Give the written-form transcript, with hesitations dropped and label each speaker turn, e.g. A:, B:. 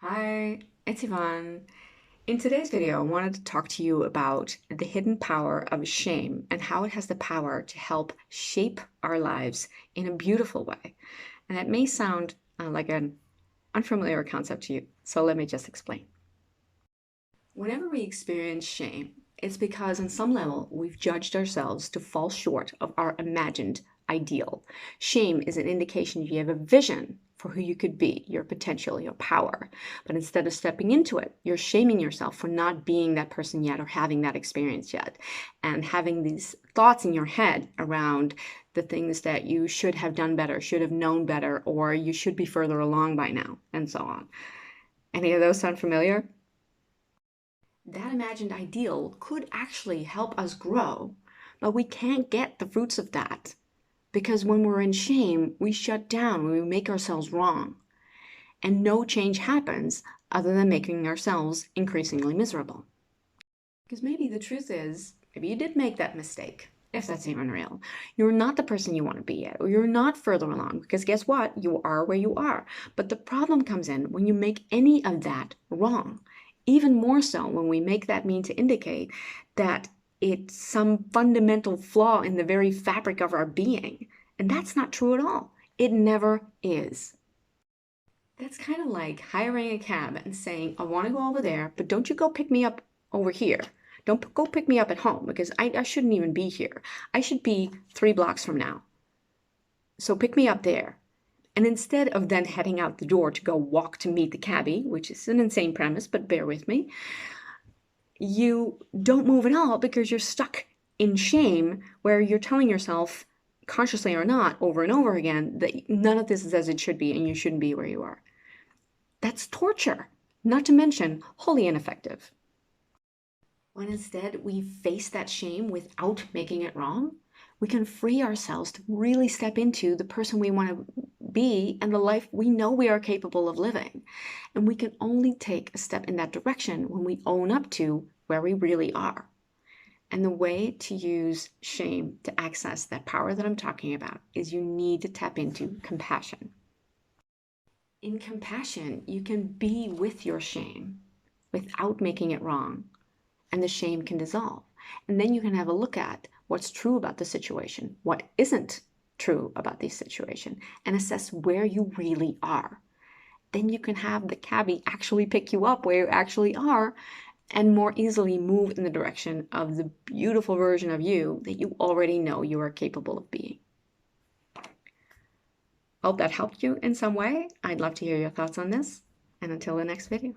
A: Hi, it's Yvonne. In today's video, I wanted to talk to you about the hidden power of shame and how it has the power to help shape our lives in a beautiful way. And that may sound like an unfamiliar concept to you, so let me just explain. Whenever we experience shame, it's because on some level we've judged ourselves to fall short of our imagined ideal. Shame is an indication you have a vision for who you could be, your potential, your power. But instead of stepping into it, you're shaming yourself for not being that person yet or having that experience yet. And having these thoughts in your head around the things that you should have done better, should have known better, or you should be further along by now, and so on. Any of those sound familiar? That imagined ideal could actually help us grow, but we can't get the fruits of that because when we're in shame, we shut down, we make ourselves wrong, and no change happens other than making ourselves increasingly miserable. Because maybe the truth is, maybe you did make that mistake, if that's even real. You're not the person you want to be yet, or you're not further along, because guess what? You are where you are. But the problem comes in when you make any of that wrong. Even more so when we make that mean to indicate that it's some fundamental flaw in the very fabric of our being. And that's not true at all. It never is. That's kind of like hiring a cab and saying, I want to go over there, but don't you go pick me up over here. Don't go pick me up at home because I shouldn't even be here. I should be 3 blocks from now. So pick me up there. And instead of then heading out the door to go walk to meet the cabbie, which is an insane premise, but bear with me, you don't move at all because you're stuck in shame where you're telling yourself, consciously or not, over and over again, that none of this is as it should be and you shouldn't be where you are. That's torture, not to mention wholly ineffective. When instead we face that shame without making it wrong, we can free ourselves to really step into the person we want to be and the life we know we are capable of living. And we can only take a step in that direction when we own up to where we really are. And the way to use shame to access that power that I'm talking about is you need to tap into compassion. In compassion, you can be with your shame without making it wrong, and the shame can dissolve. And then you can have a look at what's true about the situation, what isn't true about this situation, and assess where you really are. Then you can have the cabbie actually pick you up where you actually are and more easily move in the direction of the beautiful version of you that you already know you are capable of being. Hope that helped you in some way. I'd love to hear your thoughts on this. And until the next video.